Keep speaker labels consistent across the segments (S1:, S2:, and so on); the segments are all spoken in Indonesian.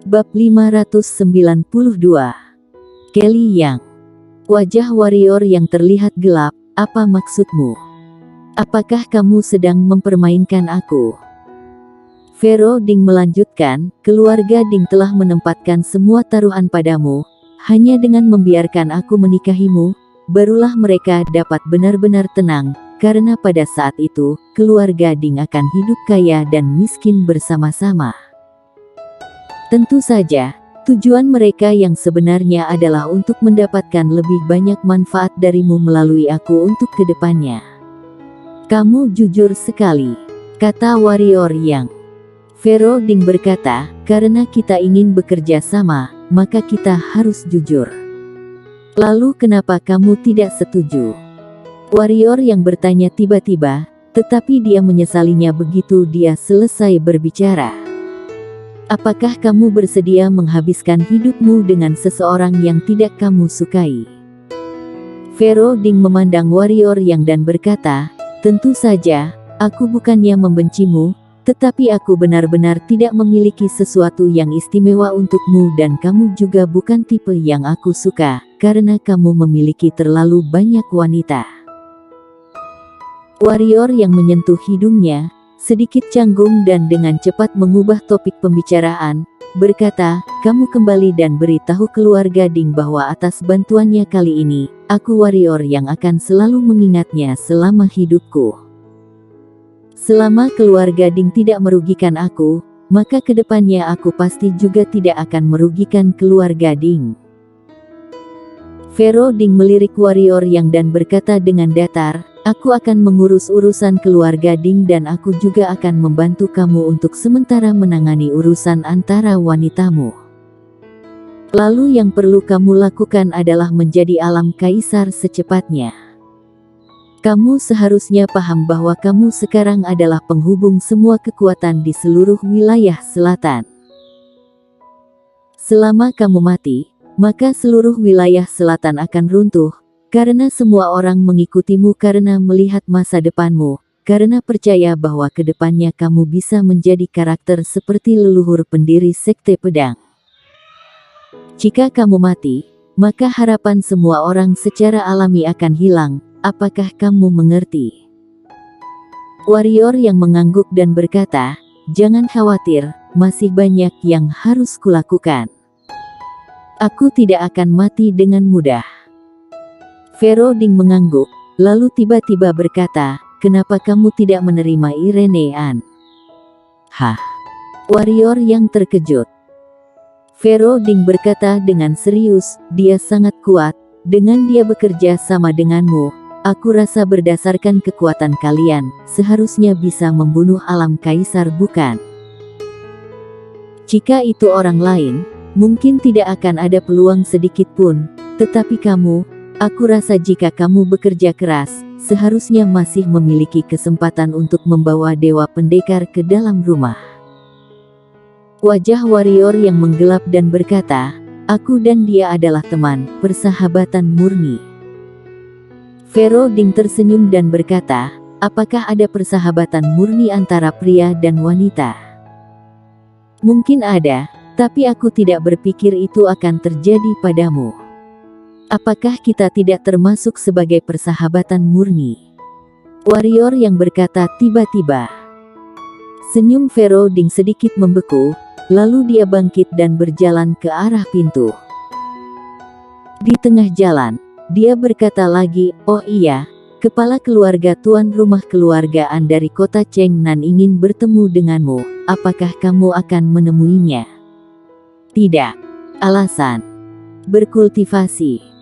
S1: Bab 592. Kelly Yang. Wajah warrior yang terlihat gelap, apa maksudmu? Apakah kamu sedang mempermainkan aku? Vero Ding melanjutkan, keluarga Ding telah menempatkan semua taruhan padamu, hanya dengan membiarkan aku menikahimu, barulah mereka dapat benar-benar tenang, karena pada saat itu, keluarga Ding akan hidup kaya dan miskin bersama-sama. Tentu saja, tujuan mereka yang sebenarnya adalah untuk mendapatkan lebih banyak manfaat darimu melalui aku untuk kedepannya. Kamu jujur sekali, kata warrior Yang. Vero Ding berkata, karena kita ingin bekerja sama, maka kita harus jujur. Lalu kenapa kamu tidak setuju? Warrior yang bertanya tiba-tiba, tetapi dia menyesalinya begitu dia selesai berbicara. Apakah kamu bersedia menghabiskan hidupmu dengan seseorang yang tidak kamu sukai? Vero Ding memandang warrior Yang dan berkata, tentu saja, aku bukannya membencimu, tetapi aku benar-benar tidak memiliki sesuatu yang istimewa untukmu dan kamu juga bukan tipe yang aku suka, karena kamu memiliki terlalu banyak wanita. Warrior yang menyentuh hidungnya, sedikit canggung dan dengan cepat mengubah topik pembicaraan, berkata, kamu kembali dan beritahu keluarga Ding bahwa atas bantuannya kali ini, aku warrior yang akan selalu mengingatnya selama hidupku. Selama keluarga Ding tidak merugikan aku, maka kedepannya aku pasti juga tidak akan merugikan keluarga Ding. Vero Ding melirik warrior Yang dan berkata dengan datar, aku akan mengurus urusan keluarga Ding dan aku juga akan membantu kamu untuk sementara menangani urusan antara wanitamu. Lalu yang perlu kamu lakukan adalah menjadi alam kaisar secepatnya. Kamu seharusnya paham bahwa kamu sekarang adalah penghubung semua kekuatan di seluruh wilayah selatan. Selama kamu mati, maka seluruh wilayah selatan akan runtuh, karena semua orang mengikutimu karena melihat masa depanmu, karena percaya bahwa kedepannya kamu bisa menjadi karakter seperti leluhur pendiri Sekte Pedang. Jika kamu mati, maka harapan semua orang secara alami akan hilang, apakah kamu mengerti? Warrior yang mengangguk dan berkata, jangan khawatir, masih banyak yang harus kulakukan. Aku tidak akan mati dengan mudah. Vero Ding mengangguk, lalu tiba-tiba berkata, kenapa kamu tidak menerima Irene An? Hah? Warrior yang terkejut. Vero Ding berkata dengan serius, dia sangat kuat, dengan dia bekerja sama denganmu, aku rasa berdasarkan kekuatan kalian, seharusnya bisa membunuh alam kaisar bukan? Jika itu orang lain, mungkin tidak akan ada peluang sedikit pun, tetapi kamu, aku rasa jika kamu bekerja keras, seharusnya masih memiliki kesempatan untuk membawa dewa pendekar ke dalam rumah. Wajah warrior yang menggelap dan berkata, aku dan dia adalah teman, persahabatan murni. Vero Ding tersenyum dan berkata, apakah ada persahabatan murni antara pria dan wanita? Mungkin ada, tapi aku tidak berpikir itu akan terjadi padamu. Apakah kita tidak termasuk sebagai persahabatan murni? Warrior yang berkata tiba-tiba. Senyum Vero Ding sedikit membeku, lalu dia bangkit dan berjalan ke arah pintu. Di tengah jalan, dia berkata lagi, oh iya, kepala keluarga tuan rumah keluargaan dari kota Chengnan ingin bertemu denganmu, apakah kamu akan menemuinya? Tidak. Alasan. Berkultivasi.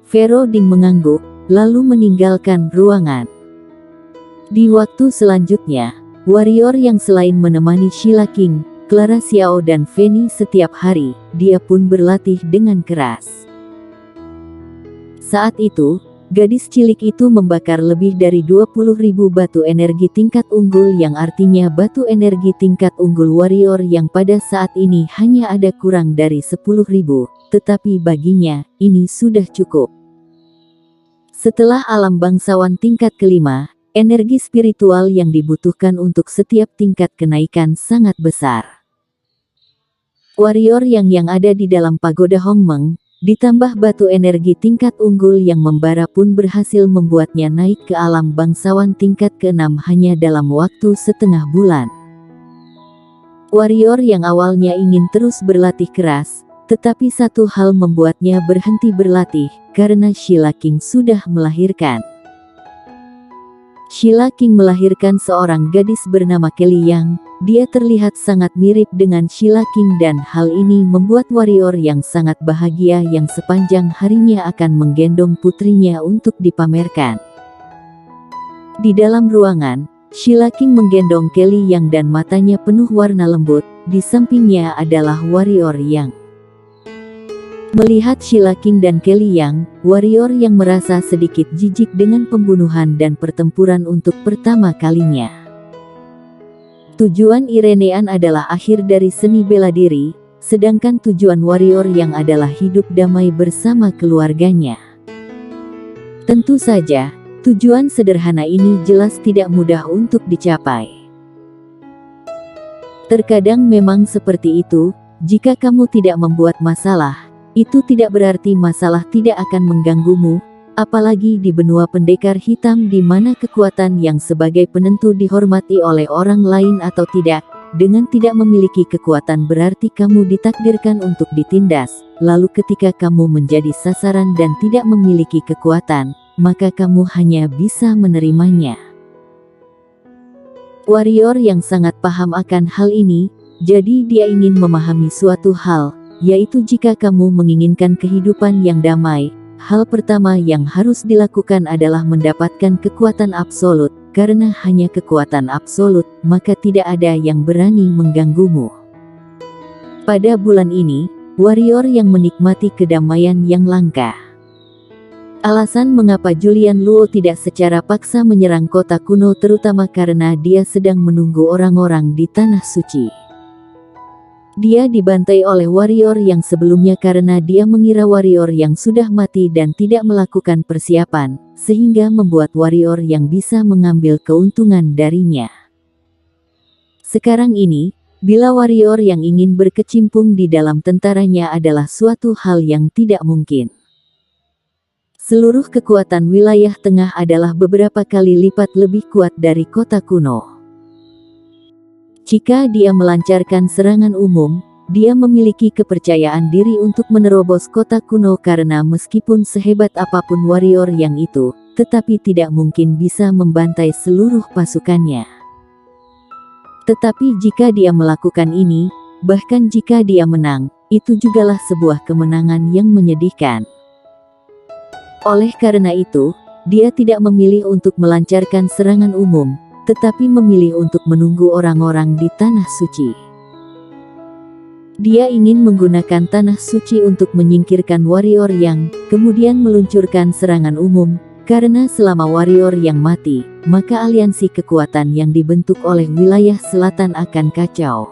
S1: Vero Ding mengangguk, lalu meninggalkan ruangan. Di waktu selanjutnya, warrior yang selain menemani Sheila King, Clara Xiao dan Fanny setiap hari, dia pun berlatih dengan keras. Saat itu, gadis cilik itu membakar lebih dari 20.000 batu energi tingkat unggul yang artinya batu energi tingkat unggul warrior yang pada saat ini hanya ada kurang dari 10.000, tetapi baginya, ini sudah cukup. Setelah alam bangsawan tingkat kelima, energi spiritual yang dibutuhkan untuk setiap tingkat kenaikan sangat besar. Warrior yang ada di dalam pagoda Hongmeng, ditambah batu energi tingkat unggul yang membara pun berhasil membuatnya naik ke alam bangsawan tingkat ke-6 hanya dalam waktu setengah bulan. Warrior yang awalnya ingin terus berlatih keras, tetapi satu hal membuatnya berhenti berlatih, karena Sheila King sudah melahirkan. Sheila King melahirkan seorang gadis bernama Kelly Yang. Dia terlihat sangat mirip dengan Sheila King dan hal ini membuat warrior yang sangat bahagia yang sepanjang harinya akan menggendong putrinya untuk dipamerkan. Di dalam ruangan, Sheila King menggendong Kelly Yang dan matanya penuh warna lembut, di sampingnya adalah warrior Yang. Melihat Sheila King dan Kelly Yang, warrior yang merasa sedikit jijik dengan pembunuhan dan pertempuran untuk pertama kalinya. Tujuan Irenean adalah akhir dari seni bela diri, sedangkan tujuan warrior yang adalah hidup damai bersama keluarganya. Tentu saja, tujuan sederhana ini jelas tidak mudah untuk dicapai. Terkadang memang seperti itu, jika kamu tidak membuat masalah, itu tidak berarti masalah tidak akan mengganggumu, apalagi di benua pendekar hitam di mana kekuatan yang sebagai penentu dihormati oleh orang lain atau tidak. Dengan tidak memiliki kekuatan berarti kamu ditakdirkan untuk ditindas, lalu ketika kamu menjadi sasaran dan tidak memiliki kekuatan, maka kamu hanya bisa menerimanya. Warrior yang sangat paham akan hal ini, jadi dia ingin memahami suatu hal, yaitu jika kamu menginginkan kehidupan yang damai, hal pertama yang harus dilakukan adalah mendapatkan kekuatan absolut, karena hanya kekuatan absolut, maka tidak ada yang berani mengganggumu. Pada bulan ini, warrior yang menikmati kedamaian yang langka. Alasan mengapa Julian Luo tidak secara paksa menyerang kota kuno terutama karena dia sedang menunggu orang-orang di Tanah Suci. Dia dibantai oleh warrior yang sebelumnya karena dia mengira warrior yang sudah mati dan tidak melakukan persiapan, sehingga membuat warrior yang bisa mengambil keuntungan darinya. Sekarang ini, bila warrior yang ingin berkecimpung di dalam tentaranya adalah suatu hal yang tidak mungkin. Seluruh kekuatan wilayah tengah adalah beberapa kali lipat lebih kuat dari kota kuno. Jika dia melancarkan serangan umum, dia memiliki kepercayaan diri untuk menerobos kota kuno karena meskipun sehebat apapun warrior yang itu, tetapi tidak mungkin bisa membantai seluruh pasukannya. Tetapi jika dia melakukan ini, bahkan jika dia menang, itu jugalah sebuah kemenangan yang menyedihkan. Oleh karena itu, dia tidak memilih untuk melancarkan serangan umum, tetapi memilih untuk menunggu orang-orang di Tanah Suci. Dia ingin menggunakan Tanah Suci untuk menyingkirkan warrior yang, kemudian meluncurkan serangan umum, karena selama warrior yang mati, maka aliansi kekuatan yang dibentuk oleh wilayah selatan akan kacau.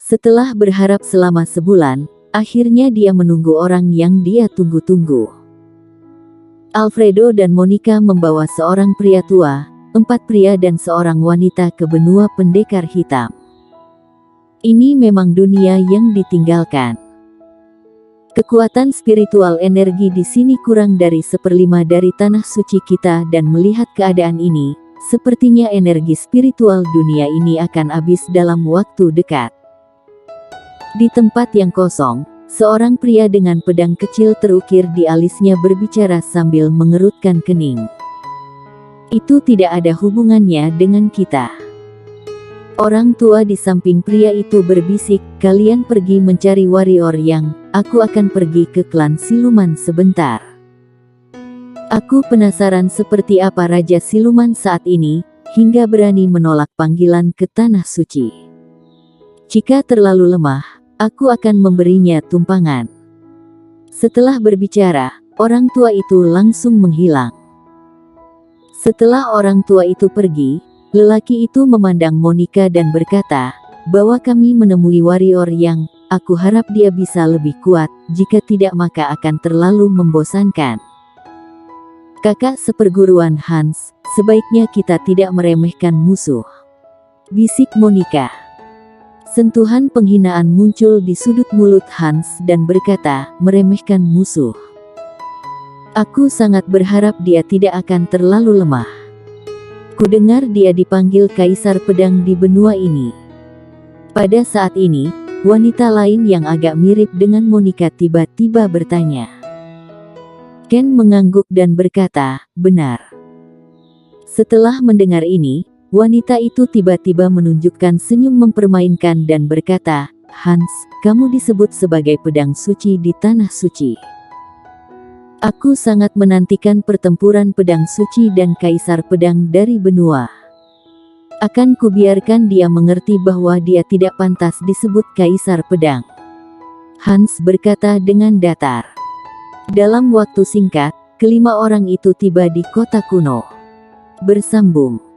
S1: Setelah berharap selama sebulan, akhirnya dia menunggu orang yang dia tunggu-tunggu. Alfredo dan Monica membawa seorang pria tua, 4 pria dan seorang wanita ke benua pendekar hitam. Ini memang dunia yang ditinggalkan. Kekuatan spiritual energi di sini kurang dari 1/5 dari tanah suci kita dan melihat keadaan ini, sepertinya energi spiritual dunia ini akan habis dalam waktu dekat. Di tempat yang kosong, seorang pria dengan pedang kecil terukir di alisnya berbicara sambil mengerutkan kening. Itu tidak ada hubungannya dengan kita. Orang tua di samping pria itu berbisik, kalian pergi mencari warrior yang, aku akan pergi ke klan siluman sebentar. Aku penasaran seperti apa Raja Siluman saat ini, hingga berani menolak panggilan ke Tanah Suci. Jika terlalu lemah, aku akan memberinya tumpangan. Setelah berbicara, orang tua itu langsung menghilang. Setelah orang tua itu pergi, lelaki itu memandang Monica dan berkata, bahwa kami menemui warrior yang, aku harap dia bisa lebih kuat, jika tidak maka akan terlalu membosankan. Kakak seperguruan Hans, sebaiknya kita tidak meremehkan musuh. Bisik Monica. Sentuhan penghinaan muncul di sudut mulut Hans dan berkata, meremehkan musuh. Aku sangat berharap dia tidak akan terlalu lemah. Kudengar dia dipanggil Kaisar Pedang di benua ini. Pada saat ini, wanita lain yang agak mirip dengan Monica tiba-tiba bertanya. Ken mengangguk dan berkata, benar. Setelah mendengar ini, wanita itu tiba-tiba menunjukkan senyum mempermainkan dan berkata, Hans, kamu disebut sebagai pedang suci di tanah suci. Aku sangat menantikan pertempuran pedang suci dan kaisar pedang dari benua. Akan kubiarkan dia mengerti bahwa dia tidak pantas disebut kaisar pedang. Hans berkata dengan datar. Dalam waktu singkat, kelima orang itu tiba di kota kuno. Bersambung.